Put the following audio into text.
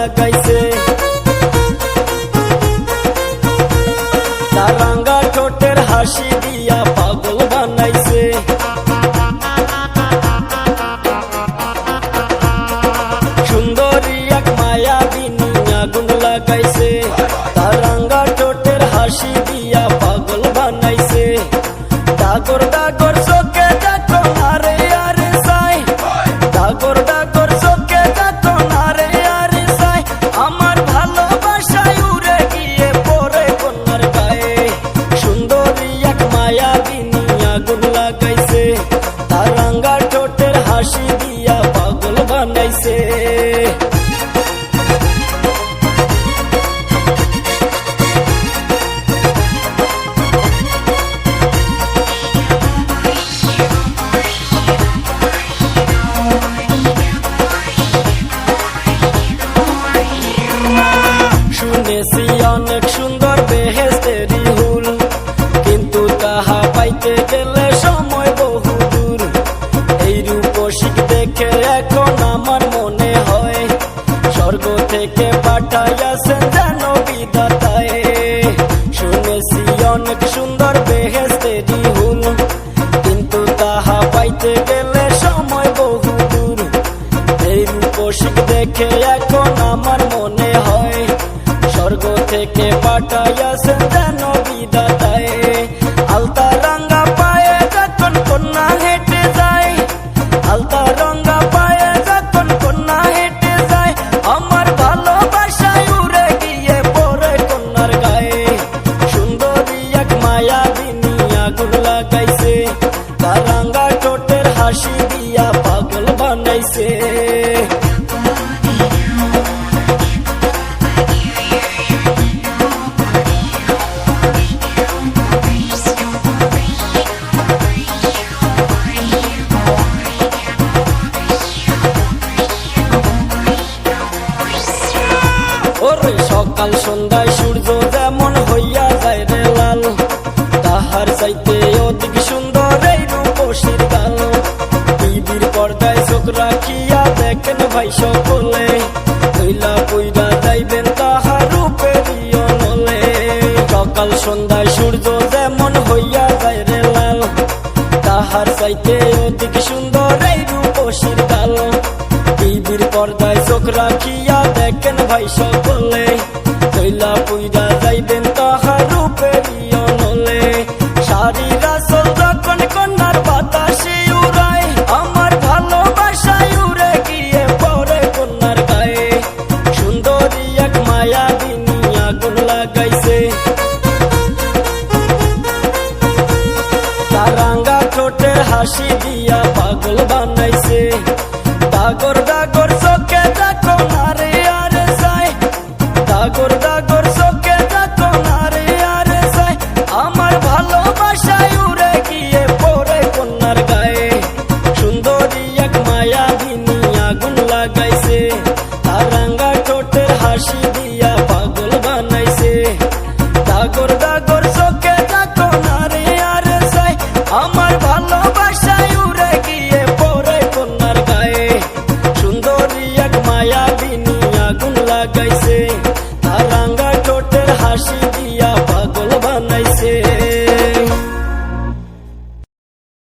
লাগাইছে। তার রাঙা ঠোঁটের হাসি দিয়া পাগল বানাইছে। সুন্দরী এক মায়াবিনী আগুন লাগাইছে। তার রাঙা ঠোঁটের হাসি দিয়া পাগল বানাইছে। ডাগর ডাগর চোখে দেখো আরে আরে সাই, ডাগর ডাগর চোখে দেখো আরে আরে সাই, আমার ভালোবাসায় উড়ে গিয়ে পড়ে কন্যার গায়ে। সুন্দরী এক মায়াবিনী আগুন লাগাইছে। তার রাঙা ঠোঁটের হাসি দিয়া পাগল বানাইছে। শুনেছি অনেক সুন্দর বেহেশতেরই হুল, কিন্তু তাহা পাইতে গেলে সময় বহু দূর। এই রূপসী দেখে এখন আমার মনে হয় স্বর্গ থেকে পাঠাইয়াছেন যেন বিধাতায়। শুনেছি অনেক সুন্দর বেহেশতেরই হুল, কিন্তু তাহা পাইতে গেলে সময় বহু দূর। এই রূপসী দেখে এখন আমার মনে হয় স্বর্গ থেকে পাঠাইয়াছেন যেন বিধাতায়। আলতা রঙা পায়ে যখন কন্যা হেঁটে যায়, আলতা রঙা পায়ে যখন কন্যা হেঁটে যায়, আমার ভালোবাসায় উড়ে গিয়ে পড়ে কন্যার গায়ে। সুন্দরী এক মায়াবিনী আগুন লাগাইছে। তার রাঙা ঠোঁটের হাসি দিয়া পাগল বানাইছে। ওরে সকাল সন্ধ্যায় সূর্য যেমন হইয়া যায় রে লাল, তাহার চাইতে অধিক সুন্দর এই রূপসীর গাল। টিভির পর্দায় চোখ রাখিয়া দেখেন ভাই সকলে, কইলা কইরা যাইবেন তাহার রূপেরই অনলে। সকাল সন্ধ্যায় সূর্য যেমন হইয়া যায় রে লাল, তাহার চাইতে অধিক সুন্দর এই রূপসীর গাল। টিভির পর্দায় চোখ রাখিয়া দেখেন ভাই সকলে, কইলা কইরা যাইবেন তাহার রূপেরই অনলে। শাড়ির আঁচল যখন কন্যার বাতাসে উড়ায়, আমার ভালোবাসায় উড়ে গিয়ে পড়ে কন্যার গায়ে। সুন্দরী এক মায়াবিনী আগুন লাগাইছে। তার রাঙা ঠোঁটের হাসি দিয়া পাগল বানাইছে। ডাগর ডাগর চোখে দেখো আরে আরে সাই, ডাগর ডাগর চোখে দেখো আরে আরে সাই, আমার ভালোবাসায় উড়ে গিয়ে পড়ে কন্যার গায়ে। সুন্দরী এক মায়াবিনী আগুন লাগাইছে। তার রাঙা ঠোঁটের হাসি দিয়া পাগল বানাইছে। ডাগর ডাগর চোখে দেখো আরে আরে সাই, আমার ভালোবাসায় উড়ে গিয়ে পড়ে কন্যার গায়ে। সুন্দরী এক মায়াবিনী আগুন লাগাইছে। তার